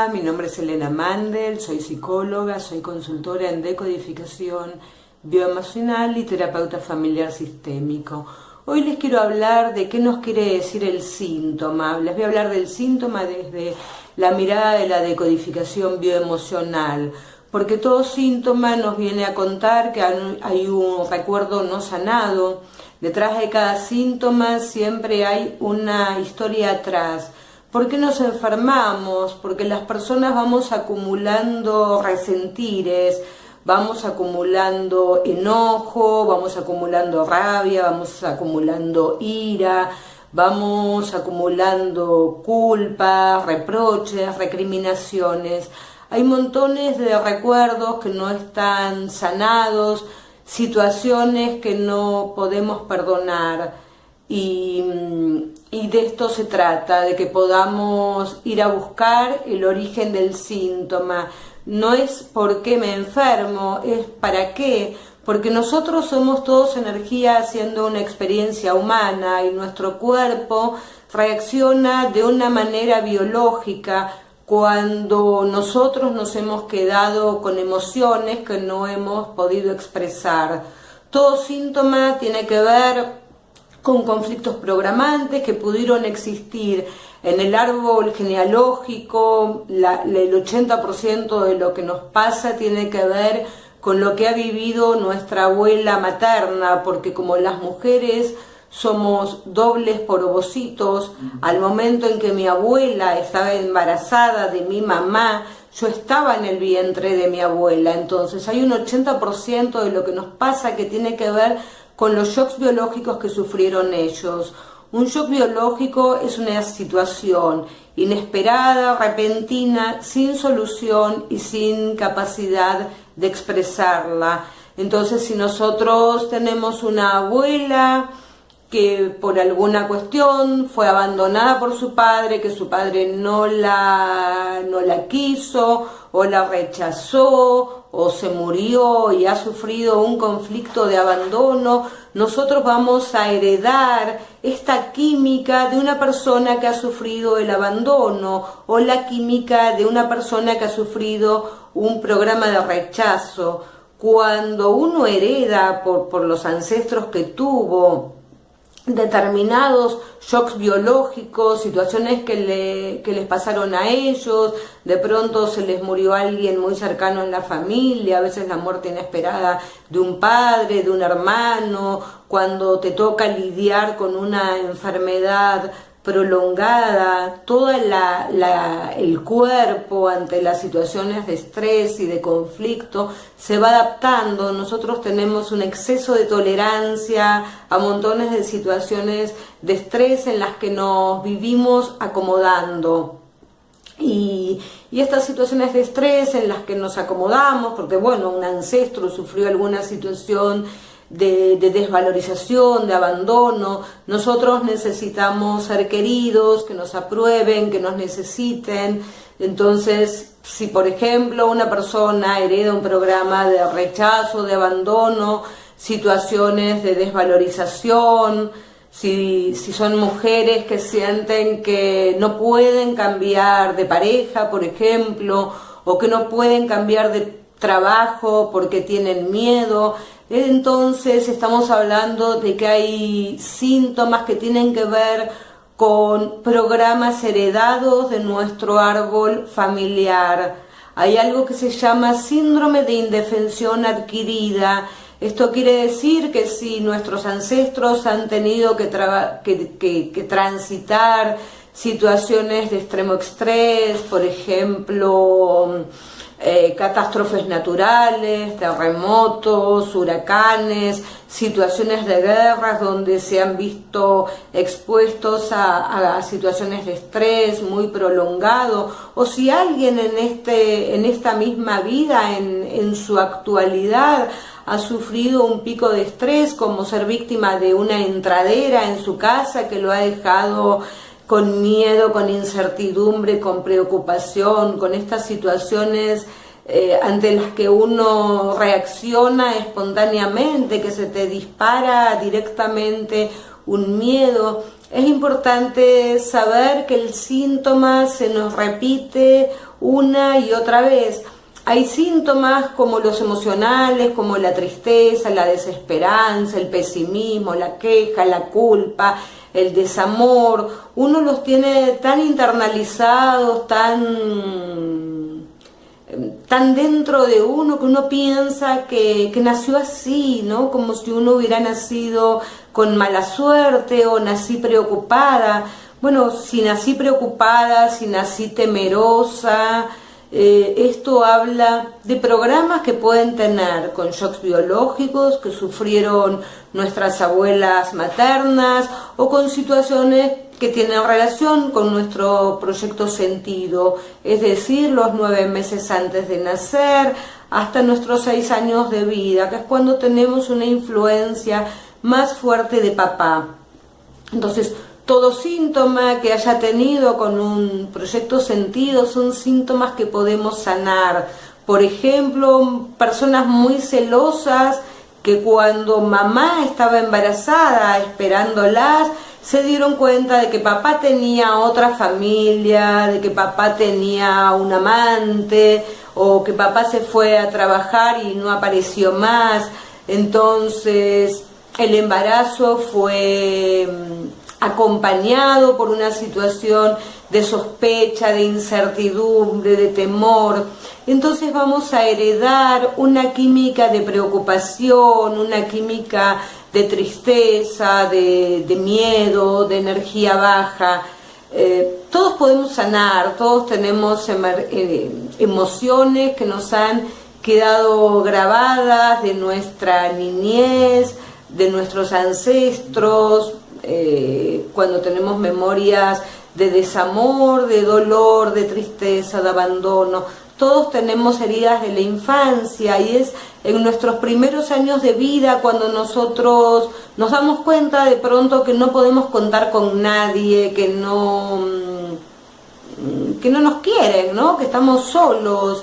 Hola, mi nombre es Elena Mandel, soy psicóloga, soy consultora en decodificación bioemocional y terapeuta familiar sistémico. Hoy les quiero hablar de qué nos quiere decir el síntoma. Les voy a hablar del síntoma desde la mirada de la decodificación bioemocional, porque todo síntoma nos viene a contar que hay un recuerdo no sanado. Detrás de cada síntoma siempre hay una historia atrás. ¿Por qué nos enfermamos? Porque las personas vamos acumulando resentires, vamos acumulando enojo, vamos acumulando rabia, vamos acumulando ira, vamos acumulando culpa, reproches, recriminaciones. Hay montones de recuerdos que no están sanados, situaciones que no podemos perdonar. Y de esto se trata, de que podamos ir a buscar el origen del síntoma. No es por qué me enfermo, es para qué, porque nosotros somos todos energía haciendo una experiencia humana y nuestro cuerpo reacciona de una manera biológica cuando nosotros nos hemos quedado con emociones que no hemos podido expresar. Todo síntoma tiene que ver con conflictos programantes que pudieron existir en el árbol genealógico. El 80% de lo que nos pasa tiene que ver con lo que ha vivido nuestra abuela materna, porque como las mujeres somos dobles por ovocitos, al momento en que mi abuela estaba embarazada de mi mamá, yo estaba en el vientre de mi abuela. Entonces hay un 80% de lo que nos pasa que tiene que ver con los shocks biológicos que sufrieron ellos. Un shock biológico es una situación inesperada, repentina, sin solución y sin capacidad de expresarla. Entonces, si nosotros tenemos una abuela que por alguna cuestión fue abandonada por su padre, que su padre no la quiso o la rechazó o se murió y ha sufrido un conflicto de abandono, nosotros vamos a heredar esta química de una persona que ha sufrido el abandono o la química de una persona que ha sufrido un programa de rechazo. Cuando uno hereda por los ancestros que tuvo determinados shocks biológicos, situaciones que les pasaron a ellos, de pronto se les murió alguien muy cercano en la familia, a veces la muerte inesperada de un padre, de un hermano, cuando te toca lidiar con una enfermedad prolongada, todo el cuerpo ante las situaciones de estrés y de conflicto se va adaptando. Nosotros tenemos un exceso de tolerancia a montones de situaciones de estrés en las que nos vivimos acomodando. Y estas situaciones de estrés en las que nos acomodamos, porque bueno, un ancestro sufrió alguna situación de desvalorización, de abandono, nosotros necesitamos ser queridos, que nos aprueben, que nos necesiten. Entonces, si por ejemplo una persona hereda un programa de rechazo, de abandono, situaciones de desvalorización, si son mujeres que sienten que no pueden cambiar de pareja, por ejemplo, o que no pueden cambiar de trabajo porque tienen miedo, entonces estamos hablando de que hay síntomas que tienen que ver con programas heredados de nuestro árbol familiar. Hay algo que se llama síndrome de indefensión adquirida. Esto quiere decir que si nuestros ancestros han tenido que transitar situaciones de extremo estrés, por ejemplo, catástrofes naturales, terremotos, huracanes, situaciones de guerras donde se han visto expuestos a situaciones de estrés muy prolongado, o si alguien en esta misma vida, en su actualidad, ha sufrido un pico de estrés, como ser víctima de una entradera en su casa que lo ha dejado con miedo, con incertidumbre, con preocupación, con estas situaciones ante las que uno reacciona espontáneamente, que se te dispara directamente un miedo. es importante saber que el síntoma se nos repite una y otra vez. Hay síntomas como los emocionales, como la tristeza, la desesperanza, el pesimismo, la queja, la culpa, el desamor. Uno los tiene tan internalizados, tan dentro de uno, que uno piensa que nació así, ¿no? Como si uno hubiera nacido con mala suerte o nací preocupada. Bueno, si nací preocupada, si nací temerosa, esto habla de programas que pueden tener con shocks biológicos que sufrieron nuestras abuelas maternas o con situaciones que tienen relación con nuestro proyecto sentido, es decir, los 9 meses antes de nacer hasta nuestros 6 años de vida, que es cuando tenemos una influencia más fuerte de papá. Entonces, todo síntoma que haya tenido con un proyecto sentido son síntomas que podemos sanar. Por ejemplo, personas muy celosas que cuando mamá estaba embarazada, esperándolas, se dieron cuenta de que papá tenía otra familia, de que papá tenía un amante, o que papá se fue a trabajar y no apareció más. Entonces, el embarazo fue acompañado por una situación de sospecha, de incertidumbre, de temor. Entonces vamos a heredar una química de preocupación, una química de tristeza, de miedo, de energía baja. Todos podemos sanar, todos tenemos emociones que nos han quedado grabadas de nuestra niñez, de nuestros ancestros, cuando tenemos memorias de desamor, de dolor, de tristeza, de abandono. Todos tenemos heridas de la infancia y es en nuestros primeros años de vida cuando nosotros nos damos cuenta de pronto que no podemos contar con nadie, que no nos quieren, ¿no? Que estamos solos,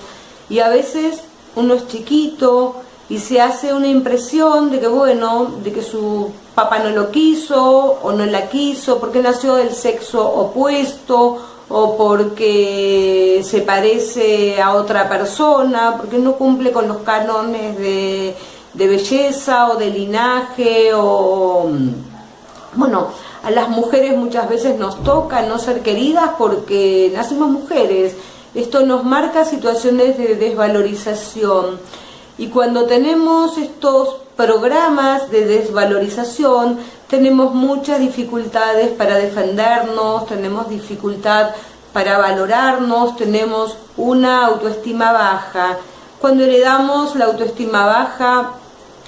y a veces uno es chiquito y se hace una impresión de que, bueno, de que su papá no lo quiso o no la quiso porque nació del sexo opuesto o porque se parece a otra persona, porque no cumple con los cánones de belleza o de linaje, o bueno, a las mujeres muchas veces nos toca no ser queridas porque nacimos mujeres. Esto nos marca situaciones de desvalorización. Y cuando tenemos estos programas de desvalorización, tenemos muchas dificultades para defendernos, tenemos dificultad para valorarnos, tenemos una autoestima baja. Cuando heredamos la autoestima baja,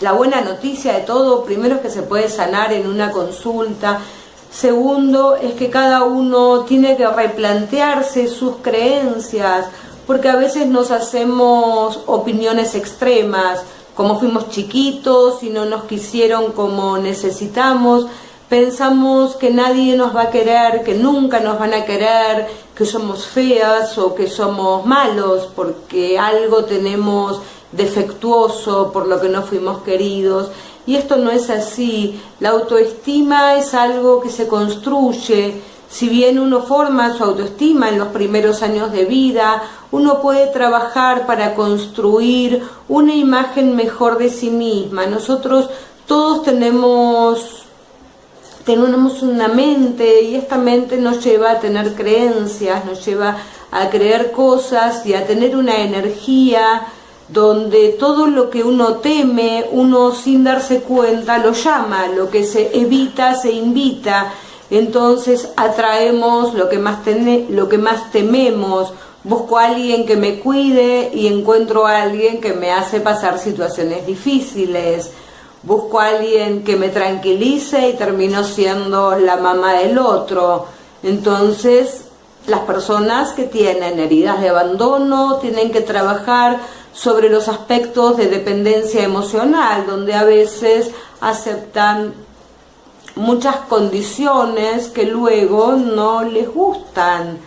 la buena noticia de todo, primero es que se puede sanar en una consulta. Segundo, es que cada uno tiene que replantearse sus creencias, porque a veces nos hacemos opiniones extremas, como fuimos chiquitos y no nos quisieron como necesitamos, pensamos que nadie nos va a querer, que nunca nos van a querer, que somos feas o que somos malos, porque algo tenemos defectuoso por lo que no fuimos queridos. Y esto no es así. La autoestima es algo que se construye. Si bien uno forma su autoestima en los primeros años de vida, uno puede trabajar para construir una imagen mejor de sí misma. Nosotros todos tenemos una mente, y esta mente nos lleva a tener creencias, nos lleva a creer cosas y a tener una energía donde todo lo que uno teme, uno sin darse cuenta lo llama, lo que se evita se invita. Entonces atraemos lo que más tememos. Busco a alguien que me cuide y encuentro a alguien que me hace pasar situaciones difíciles. Busco a alguien que me tranquilice y termino siendo la mamá del otro. Entonces, las personas que tienen heridas de abandono tienen que trabajar sobre los aspectos de dependencia emocional, donde a veces aceptan muchas condiciones que luego no les gustan.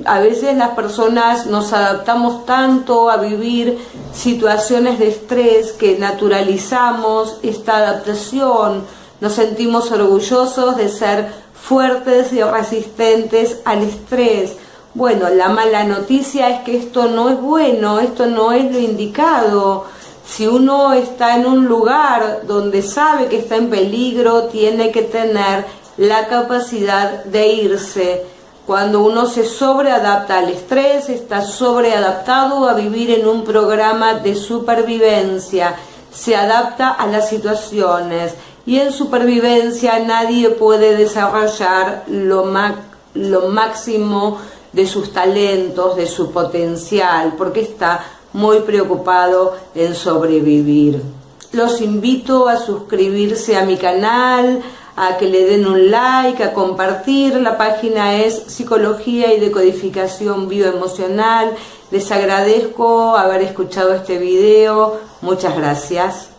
A veces las personas nos adaptamos tanto a vivir situaciones de estrés que naturalizamos esta adaptación. nos sentimos orgullosos de ser fuertes y resistentes al estrés. Bueno, la mala noticia es que esto no es bueno, esto no es lo indicado. Si uno está en un lugar donde sabe que está en peligro, tiene que tener la capacidad de irse. Cuando uno se sobreadapta al estrés, está sobreadaptado a vivir en un programa de supervivencia, se adapta a las situaciones y en supervivencia nadie puede desarrollar lo máximo de sus talentos, de su potencial, porque está muy preocupado en sobrevivir. Los invito a suscribirse a mi canal, a que le den un like, a compartir. La página es Psicología y Decodificación Bioemocional. Les agradezco haber escuchado este video. Muchas gracias.